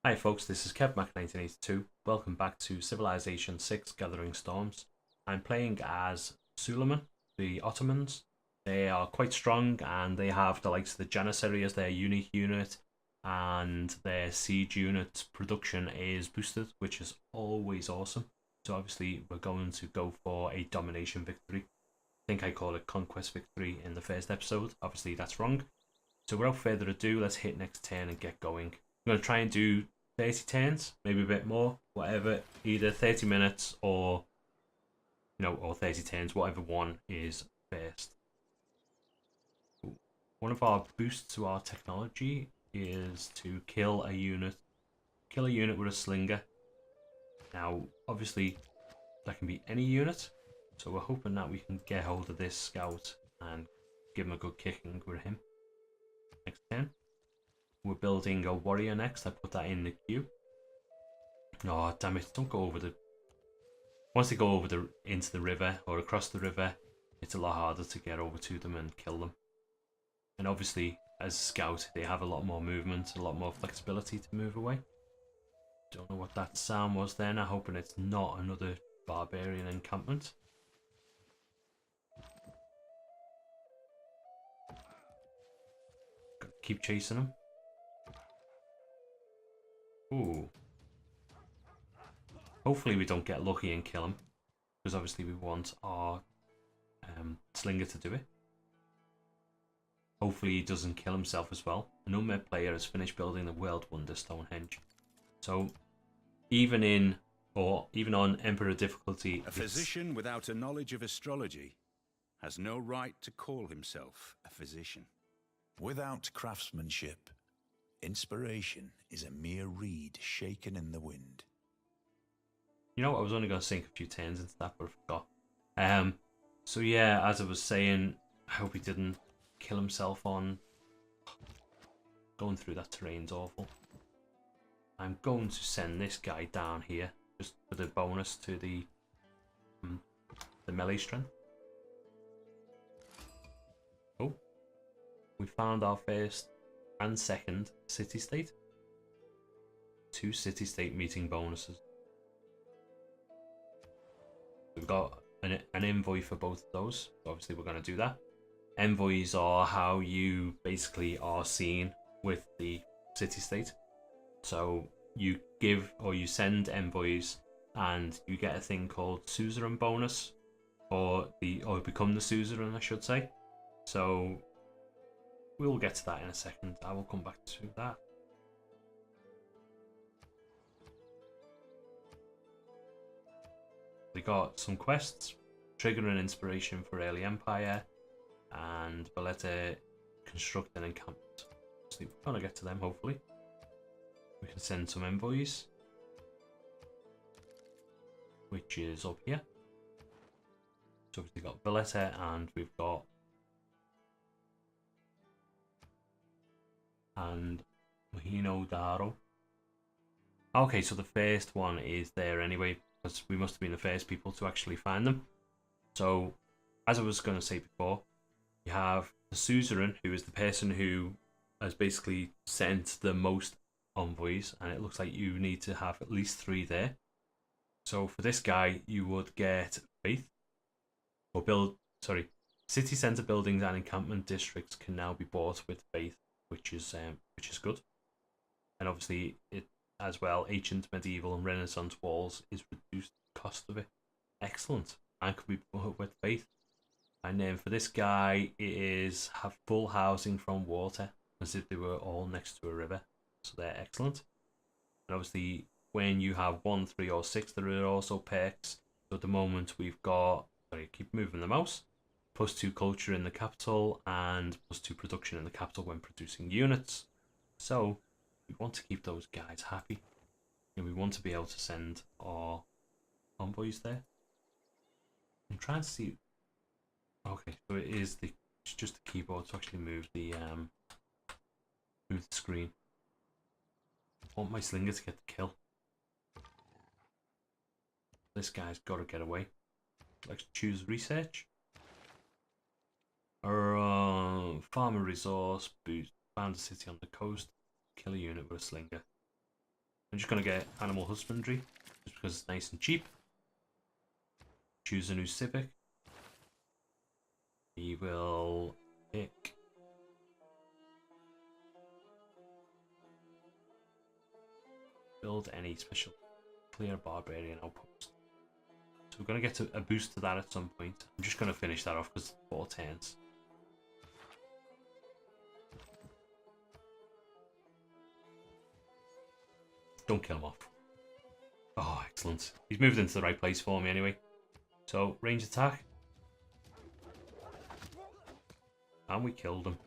Hi folks, this is KevMac1982. Welcome back to Civilization 6 Gathering Storms. I'm playing as Suleiman, the Ottomans. They are quite strong and they have the likes of the Janissary as their unique unit, and their siege unit production is boosted, which is always awesome. So obviously we're going to go for a domination victory. I think I called it conquest victory in the first episode. Obviously that's wrong. So without further ado, let's hit next turn and get going. I'm going to try and do 30 turns, maybe a bit more, whatever, either 30 minutes or, or 30 turns, whatever one is first. One of our boosts to our technology is to kill a unit with a slinger. Now, obviously, that can be any unit, so we're hoping that we can get hold of this scout and give him a good kicking with him. Next turn. We're building a warrior next. I put that in the queue. Oh, damn it. Don't go over the... Once they go over into the river or across the river, it's a lot harder to get over to them and kill them. And obviously, as a scout, they have a lot more movement, a lot more flexibility to move away. Don't know what that sound was then. I'm hoping it's not another barbarian encampment. Gotta keep chasing them. Ooh. Hopefully we don't get lucky and kill him, because obviously we want our slinger to do it. Hopefully he doesn't kill himself as well. An unmet player has finished building the world wonder Stonehenge. So even on Emperor difficulty, a physician without a knowledge of astrology has no right to call himself a physician. Without craftsmanship, inspiration is a mere reed shaken in the wind. You know what, I was only going to sink a few turns into that, but I forgot. So yeah, as I was saying, I hope he didn't kill himself on... Going through that terrain's awful. I'm going to send this guy down here, just for the bonus to the melee strength. Oh, we found our first and second city-state. 2 city-state meeting bonuses. We've got an envoy for both of those. Obviously we're going to do that. Envoys are how you basically are seen with the city-state. So you give or you send envoys and you get a thing called suzerain bonus, or become the suzerain, I should say. So we'll get to that in a second. I will come back to that. We got some quests, trigger an inspiration for early empire, and Valletta construct an encampment. So we're gonna get to them hopefully. We can send some envoys, which is up here. So we've got Valletta and we've got Mahino Daro. Okay, so the first one is there anyway, because we must have been the first people to actually find them. So, as I was going to say before, you have the suzerain, who is the person who has basically sent the most envoys, and it looks like you need to have at least 3 there. So for this guy, you would get faith, or city centre buildings and encampment districts can now be bought with faith, which is good. And obviously, it as well, ancient, medieval, and Renaissance walls is reduced the cost of it. Excellent, and could be bought with faith. And then for this guy, it is have full housing from water, as if they were all next to a river. So they're excellent. And obviously, when you have 1, 3, or 6, there are also perks. So at the moment, we've got, keep moving the mouse, +2 culture in the capital, and +2 production in the capital when producing units. So we want to keep those guys happy. And we want to be able to send our envoys there. I'm trying to see... Okay, so it's just the keyboard to actually move the screen. I want my slinger to get the kill. This guy's got to get away. Let's choose research. Farmer resource boost. Found a city on the coast. Kill a unit with a slinger. I'm just gonna get animal husbandry just because it's nice and cheap. Choose a new civic. We will pick build any special clear barbarian outpost. So we're gonna get a boost to that at some point. I'm just gonna finish that off because it's 4 turns. Don't kill him off. Oh, excellent. He's moved into the right place for me anyway. So, range attack. And we killed him.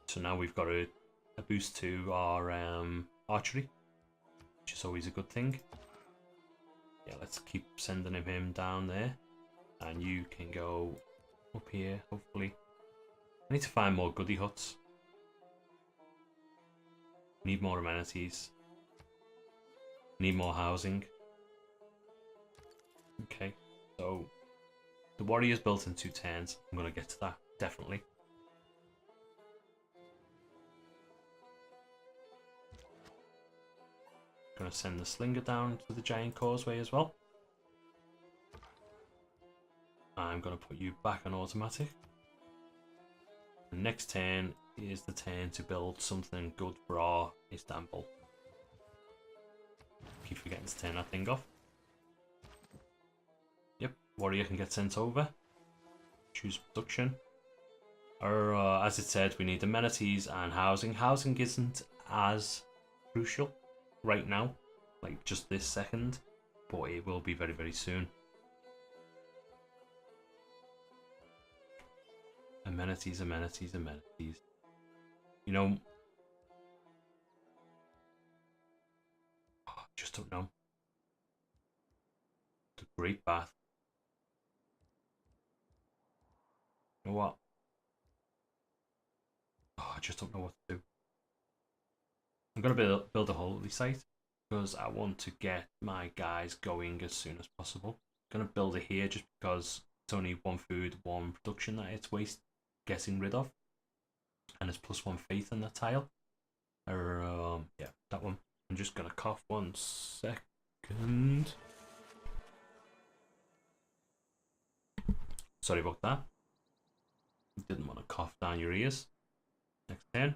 So now we've got a boost to our archery, which is always a good thing. Yeah, let's keep sending him down there. And you can go up here, hopefully. I need to find more goodie huts. Need more amenities. Need more housing. Okay, so the warrior's built in 2 turns. I'm going to get to that, definitely. Going to send the slinger down to the giant causeway as well. I'm going to put you back on automatic. The next turn is the turn to build something good for our Istanbul. Keep forgetting to turn that thing off. Yep, warrior can get sent over. Choose production. Or as it said, we need amenities and housing. Housing isn't as crucial right now, like just this second, but it will be very, very soon. Amenities, amenities, amenities. You know, I just don't know. The Great Bath. You know what? Oh, I just don't know what to do. I'm going to build a holy site because I want to get my guys going as soon as possible. I'm going to build it here just because it's only 1 food, 1 production that it's getting rid of. And it's +1 faith in that tile. Or, yeah, that one. I'm just going to cough 1 second. Sorry about that. Didn't want to cough down your ears. Next turn.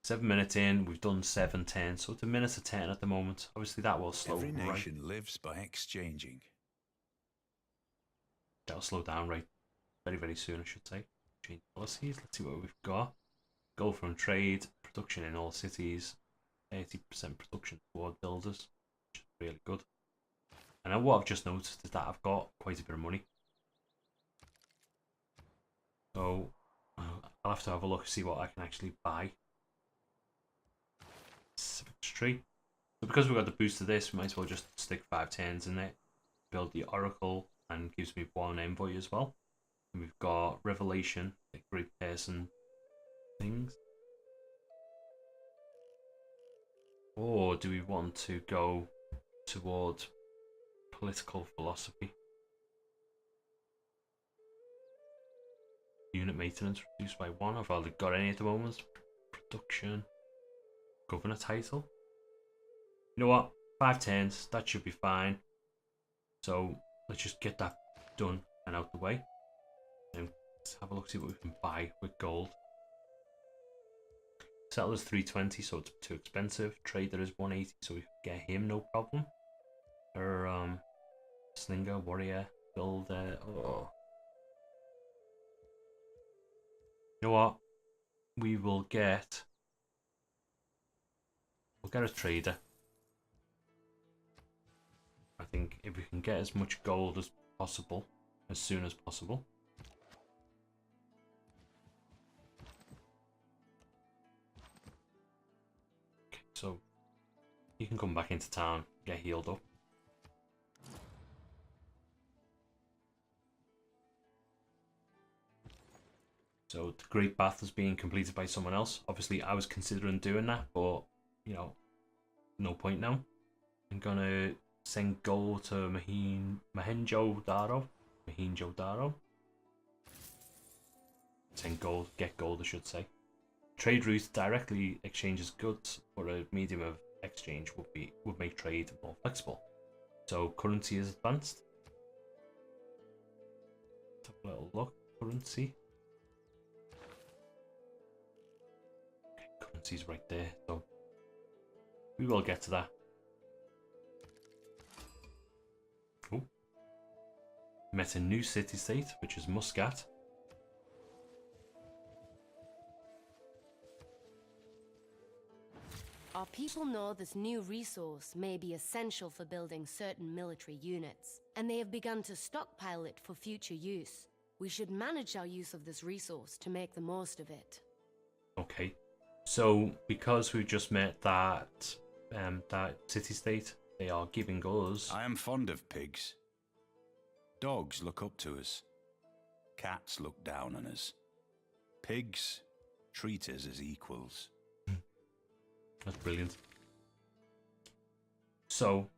Seven minutes in, we've done 7 turns, so it's a minute a turn at the moment. Obviously, that will slow. Every nation lives by exchanging. That'll slow down very, very soon, I should say. Change policies. Let's see what we've got. Goal from trade, production in all cities, 80% production toward builders, which is really good. And now what I've just noticed is that I've got quite a bit of money. So I'll have to have a look, see what I can actually buy. Civic tree. So because we've got the boost to this, we might as well just stick 5 turns in there. Build the oracle and gives me 1 envoy as well. And we've got revelation, like great person things. Or do we want to go towards political philosophy? Unit maintenance reduced by 1. I've already got any at the moment. Production. Governor title. You know what? 5 turns. That should be fine. So let's just get that done and out the way. And let's have a look, see what we can buy with gold. Settler's 320, so it's too expensive. Trader is 180, so we can get him no problem. Or slinger, warrior, builder. Oh. You know what? We'll get a trader. I think if we can get as much gold as possible, as soon as possible. Okay, so you can come back into town, get healed up. So the Great Bath is being completed by someone else. Obviously, I was considering doing that, but, you know, no point now. I'm going to send gold to Mohenjo-Daro. saying gold, get gold, I should say. Trade route directly exchanges goods, or a medium of exchange would make trade more flexible. So currency is advanced. Let's have a little look. Currency. Okay, currency's right there, so we will get to that. Oh. Met a new city-state, which is Muscat. Our people know this new resource may be essential for building certain military units, and they have begun to stockpile it for future use. We should manage our use of this resource to make the most of it. Okay, so because we just met that city-state, they are giving us... I am fond of pigs. Dogs look up to us. Cats look down on us. Pigs treat us as equals. That's brilliant. So,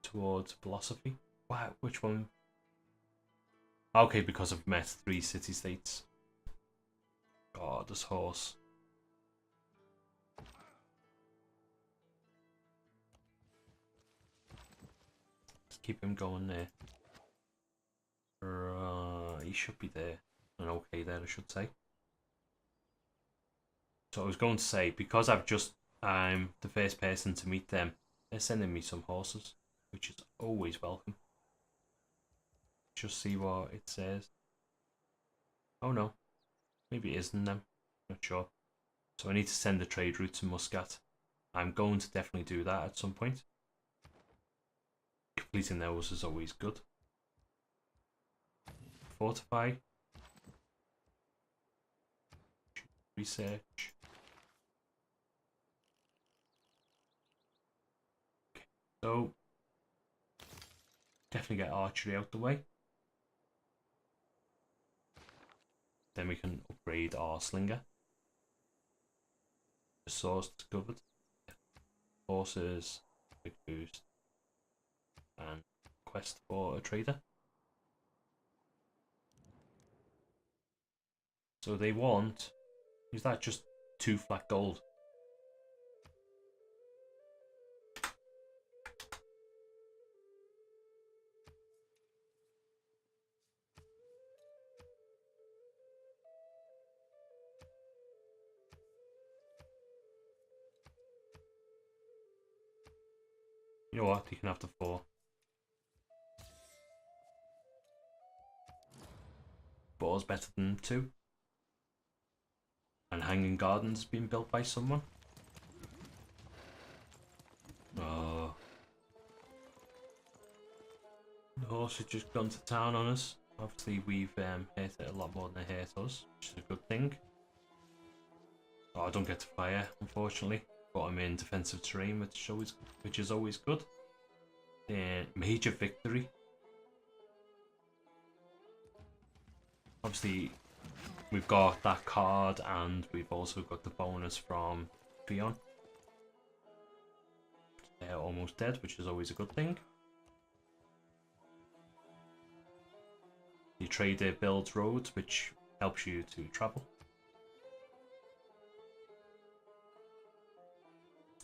towards philosophy? Wow, which one? Okay, because I've met 3 city-states. God, this horse. Let's keep him going there. He should be there. And okay there, I should say. So I was going to say, because I'm the first person to meet them, they're sending me some horses, which is always welcome. Just see what it says. Oh no, maybe it isn't them, not sure. So I need to send the trade route to Muscat. I'm going to definitely do that at some point. Completing those is always good. Fortify. Research. Okay, so definitely get archery out the way. Then we can upgrade our slinger. Resource discovered. Horses, big boost. And quest for a trader. So they want, is that just 2 flat gold? You know what, you can have the 4. 4 is better than 2. And Hanging Gardens has been built by someone. Oh. The horse has just gone to town on us. Obviously we've hit it a lot more than they hit us, which is a good thing. Oh, I don't get to fire, unfortunately. But I'm in defensive terrain, which is always good. Major victory. Obviously, we've got that card, and we've also got the bonus from Fion. They're almost dead, which is always a good thing. The trader builds roads, which helps you to travel.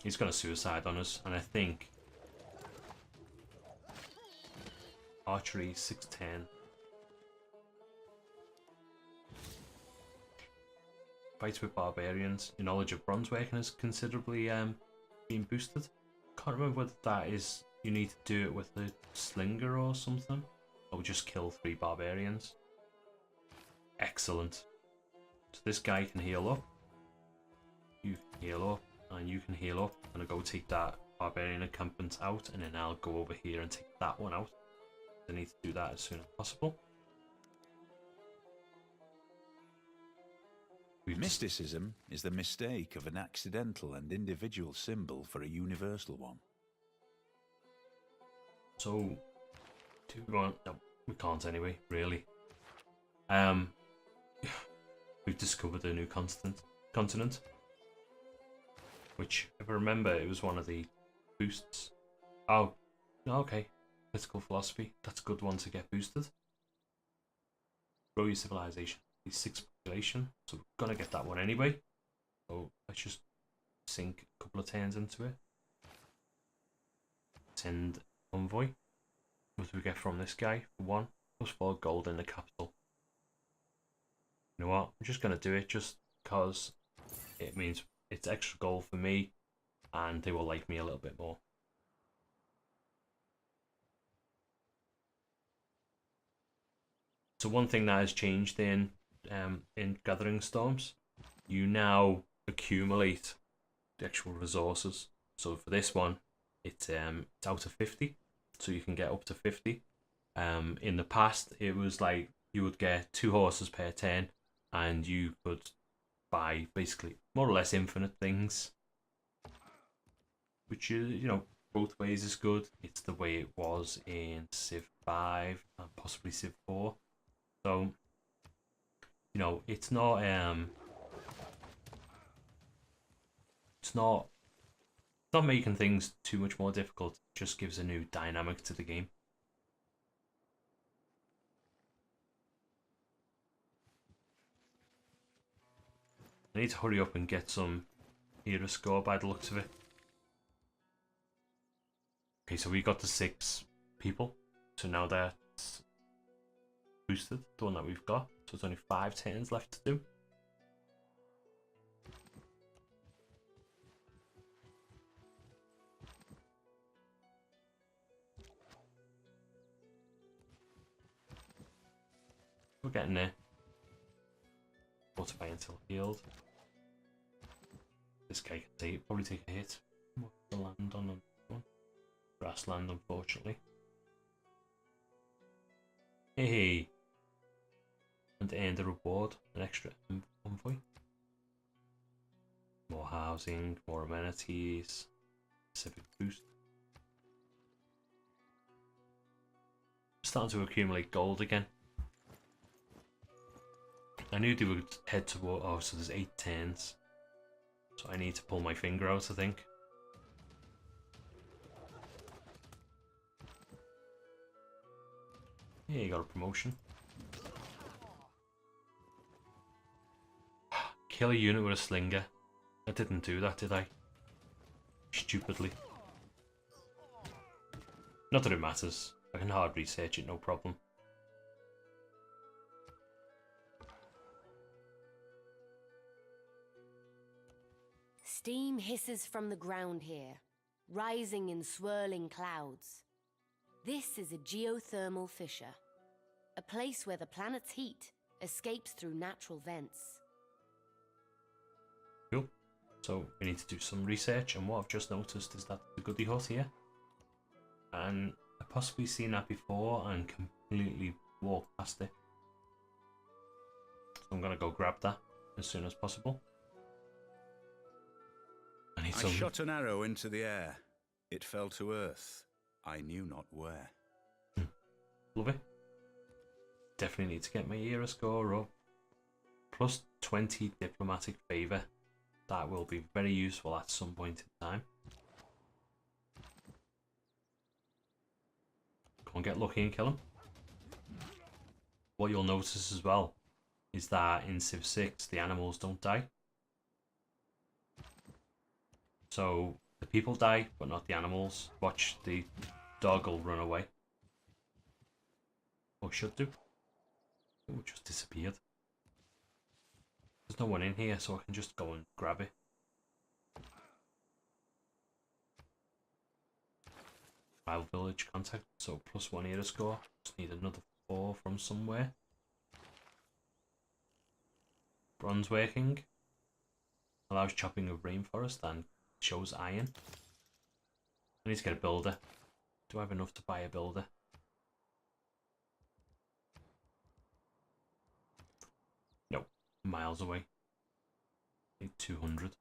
He's got a suicide on us, and I think archery 610. Fights with barbarians. Your knowledge of bronze working has considerably been boosted. Can't remember whether that is you need to do it with a slinger or something, or just kill 3 barbarians. Excellent. So this guy can heal up. You can heal up. And you can heal up. I'm gonna go take that barbarian encampment out, and then I'll go over here and take that one out. I need to do that as soon as possible. Mysticism is the mistake of an accidental and individual symbol for a universal one. So, do we want? No, we can't anyway. Really. We've discovered a new continent. Which, if I remember, it was one of the boosts. Oh, okay. Political philosophy. That's a good one to get boosted. grow your civilization. 6 population, so we're gonna get that one anyway. So let's just sink a couple of turns into it. Send envoy. What do we get from this guy? For 1 plus 4 gold in the capital. You know what? I'm just gonna do it just because it means it's extra gold for me, and they will like me a little bit more. So one thing that has changed in Gathering Storms, you now accumulate the actual resources. So for this one, it's out of 50, so you can get up to 50. In the past, it was like you would get 2 horses per turn, and you could buy basically more or less infinite things, which is, you know, both ways is good. It's the way it was in Civ 5 and possibly Civ 4. So, you know, it's not making things too much more difficult. It just gives a new dynamic to the game. I need to hurry up and get some hero score by the looks of it. Okay, so we got the 6 people. So now that's boosted, the one that we've got. So it's only 5 turns left to do. We're getting there. Fortify until healed. This guy can probably take a hit. What's the land on him? Grassland, unfortunately. Hey! And earned a reward, an extra envoy. More housing, more amenities, civic boost. Starting to accumulate gold again. I knew they would head toward. Oh, so there's 8 turns. So I need to pull my finger out, I think. Yeah, you got a promotion. Kill a unit with a slinger. I didn't do that, did I? Stupidly. Not that it matters. I can hard research it, no problem. Steam hisses from the ground here, rising in swirling clouds. This is a geothermal fissure, a place where the planet's heat escapes through natural vents. Cool. So we need to do some research, and what I've just noticed is that the Goody Hut here, and I've possibly seen that before and completely walked past it. So I'm gonna go grab that as soon as possible. I shot an arrow into the air. It fell to earth. I knew not where. Love it. Definitely need to get my era score up. Plus 20 diplomatic favour. That will be very useful at some point in time. Come on, get lucky and kill him. What you'll notice as well is that in Civ 6 the animals don't die. So the people die, but not the animals. Watch, the dog will run away. Or should do. Oh, it just disappeared. There's no one in here, so I can just go and grab it. Wild village contact, so +1 era score. Just need another 4 from somewhere. Bronze working. Allows chopping of rainforest and shows iron. I need to get a builder. Do I have enough to buy a builder? No, miles away. Need 200.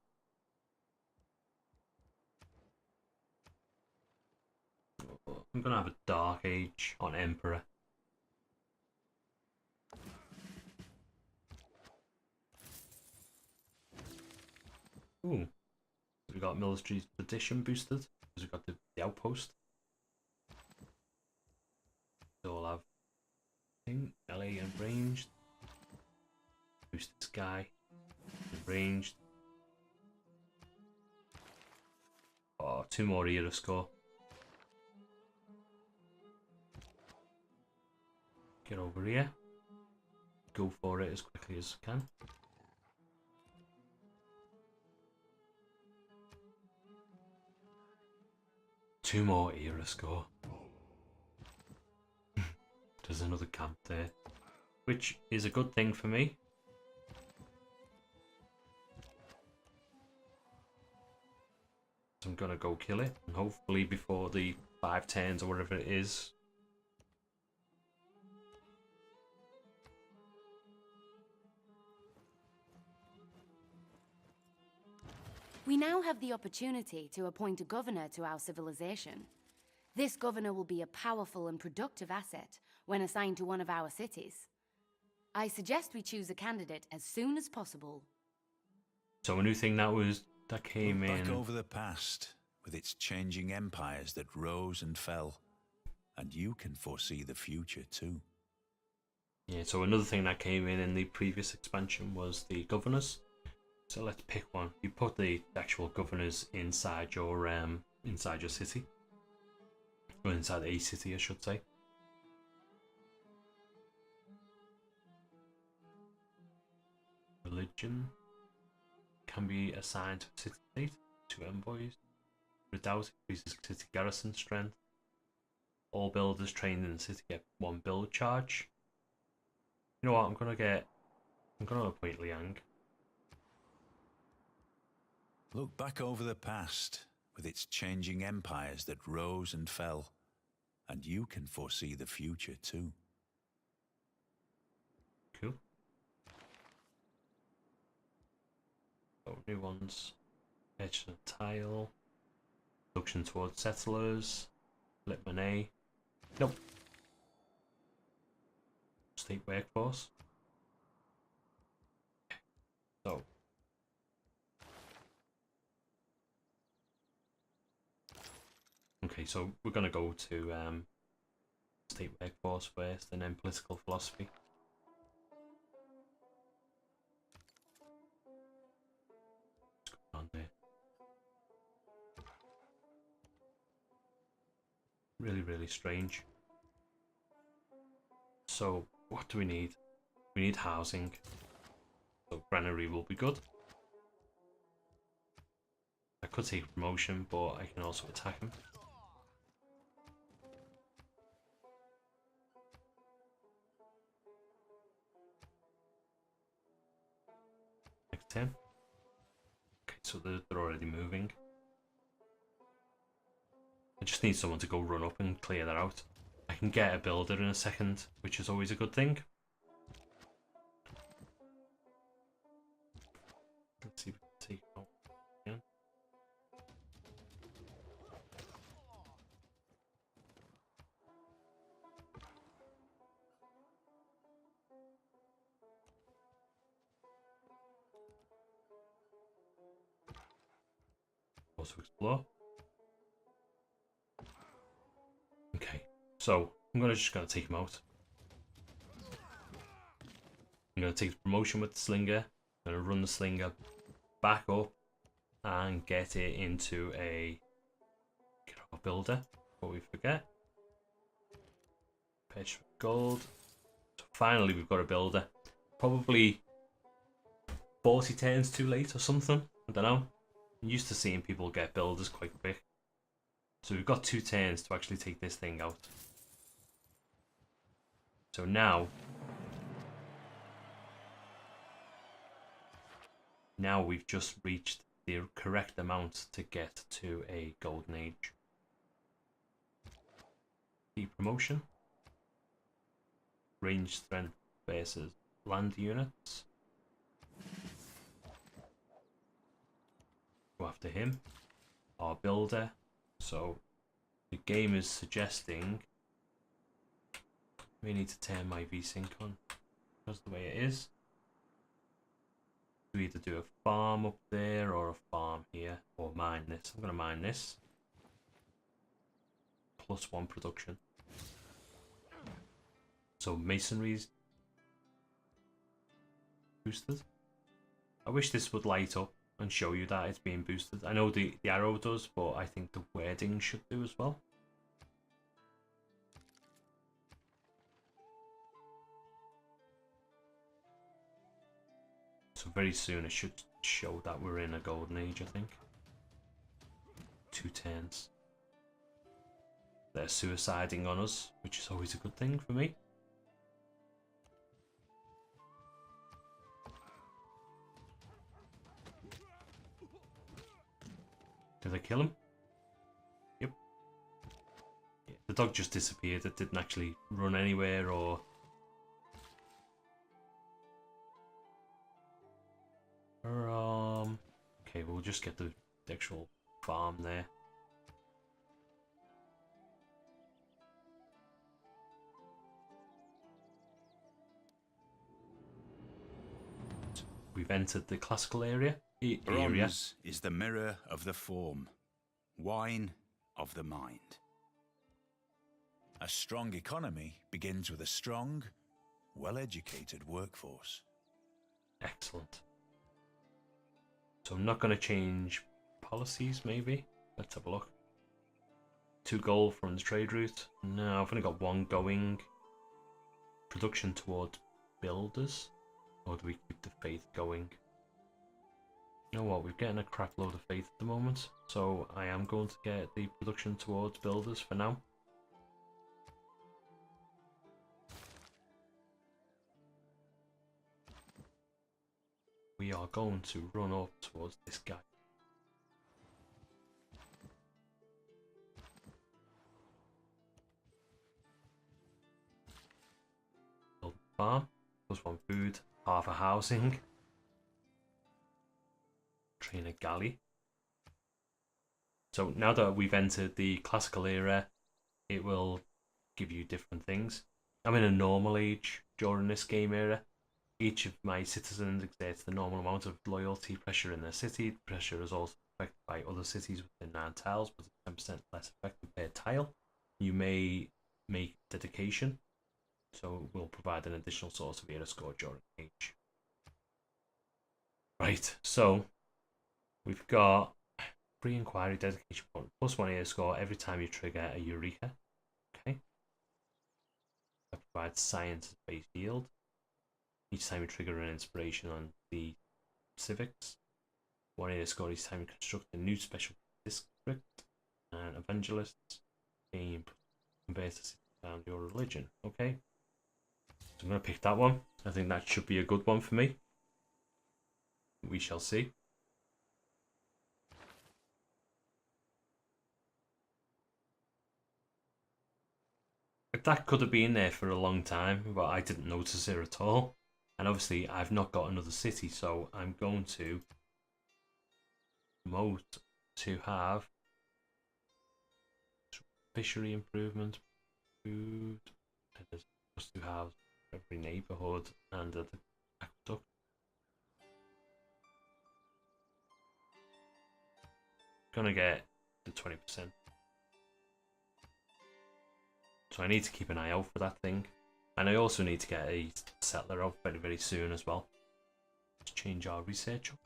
I'm gonna have a Dark Age on Emperor. Ooh. We got military tradition boosted because we got the outpost. So we'll have LA and ranged. Who's this guy? Ranged. Oh, 2 more era score. Get over here. Go for it as quickly as I can. Two more era score. There's another camp there, which is a good thing for me. So I'm gonna go kill it, and hopefully before the 5 turns or whatever it is. We now have the opportunity to appoint a governor to our civilization. This governor will be a powerful and productive asset when assigned to one of our cities. I suggest we choose a candidate as soon as possible. So a new thing that came Look in. back over the past with its changing empires that rose and fell, and you can foresee the future too. Yeah, so another thing that came in the previous expansion was the governors. So let's pick one. You put the actual governors inside your city, or inside a city, I should say. Religion can be assigned to city state, 2 envoys. Redoubt increases city garrison strength. All builders trained in the city get 1 build charge. You know what? I'm gonna appoint Liang. Look back over the past with its changing empires that rose and fell, and you can foresee the future too. Cool. Oh, new ones. Edge and tile. Production towards settlers. Flip Monet. Nope. State workforce. So. Okay, so we're gonna go to state workforce first, and then political philosophy. What's going on there? Really, really strange. So, what do we need? We need housing. So, granary will be good. I could take promotion, but I can also attack him. Next 10. Okay, so they're already moving. I just need someone to go run up and clear that out. I can get a builder in a second, which is always a good thing. Let's see if we can take it out again. Also explore. Okay, so I'm just gonna take him out. I'm gonna take the promotion with the slinger. I'm gonna run the slinger back up and get it into a builder before we forget. Page for gold. So finally we've got a builder. Probably 40 turns too late or something. I don't know. I'm used to seeing people get builders quite quick. So we've got 2 turns to actually take this thing out. So now we've just reached the correct amount to get to a golden age. The promotion. Range strength versus land units. Go after him. Our builder. So the game is suggesting we need to turn my VSync on. That's the way it is. We either do a farm up there or a farm here, or mine this. I'm going to mine this. +1 production. So masonry's boosted. I wish this would light up and show you that it's being boosted. I know the arrow does, but I think the wording should do as well. So very soon it should show that we're in a golden age, I think. 2 turns. They're suiciding on us, which is always a good thing for me. Did I kill him? Yep. Yeah, the dog just disappeared. It didn't actually run anywhere or... Okay, we'll just get the actual farm there. — We've entered the classical area. Bronze is the mirror of the form, wine of the mind. A strong economy begins with a strong, well-educated workforce. Excellent. So I'm not going to change policies, maybe. Let's have a look. 2 gold from the trade route. No, I've only got 1 going. Production towards builders. Or do we keep the faith going? You know what, we're getting a crap load of faith at the moment. So I am going to get the production towards builders for now. We are going to run up towards this guy. Build a farm, +1 food, half a housing. Train a galley. So now that we've entered the classical era, it will give you different things. I'm in a normal age during this game era. Each of my citizens exerts the normal amount of loyalty pressure in their city. Pressure is also affected by other cities within 9 tiles, but it's 10% less effective per tile. You may make dedication, so it will provide an additional source of era score during age. Right, so we've got free inquiry dedication point, +1 era score every time you trigger a Eureka. Okay. That provides science-based yield. Each time you trigger an inspiration on the civics. 1 era score each time you construct a new special district. And evangelists game conveys the city down your religion. Okay. So I'm going to pick that one. I think that should be a good one for me. We shall see. That could have been there for a long time, but I didn't notice it at all. And obviously, I've not got another city, so I'm going to promote to have fishery improvement, food, and there's supposed to have every neighbourhood and the aqueduct. Gonna get the 20%. So I need to keep an eye out for that thing. And I also need to get a settler out very, very soon as well. Let's change our research up.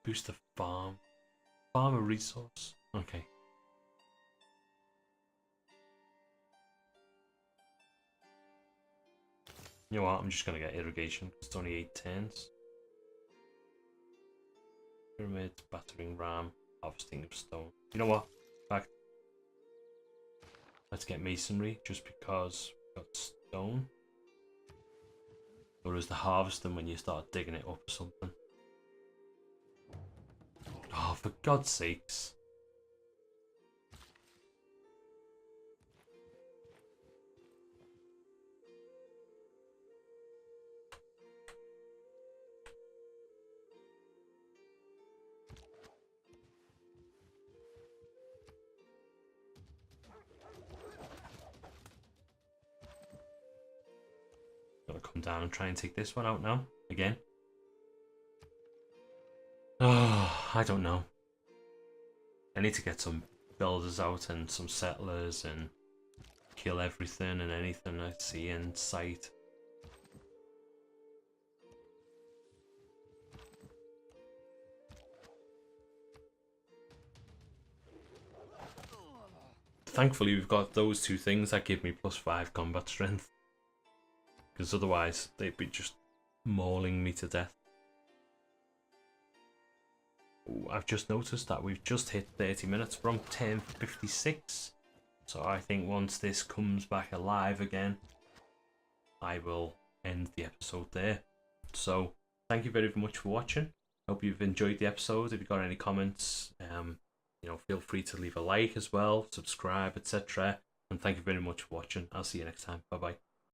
Boost the farm. Farmer resource. Okay. You know what? I'm just going to get irrigation. It's only 8 turns. Pyramid, battering ram, harvesting of stone. You know what? Back. Let's get masonry just because we've got stone. Or is the harvesting when you start digging it up or something? Oh, for God's sakes. Gotta come down and try and take this one out now. Again. Oh, I don't know. I need to get some builders out and some settlers and kill everything and anything I see in sight. thankfully we've got those two things that give me +5 combat strength. Because otherwise they'd be just mauling me to death. Ooh, I've just noticed that we've just hit 30 minutes from 10:56. So I think once this comes back alive again, I will end the episode there. So thank you very much for watching. Hope you've enjoyed the episode. If you've got any comments, feel free to leave a like as well, subscribe, etc. And thank you very much for watching. I'll see you next time. Bye bye.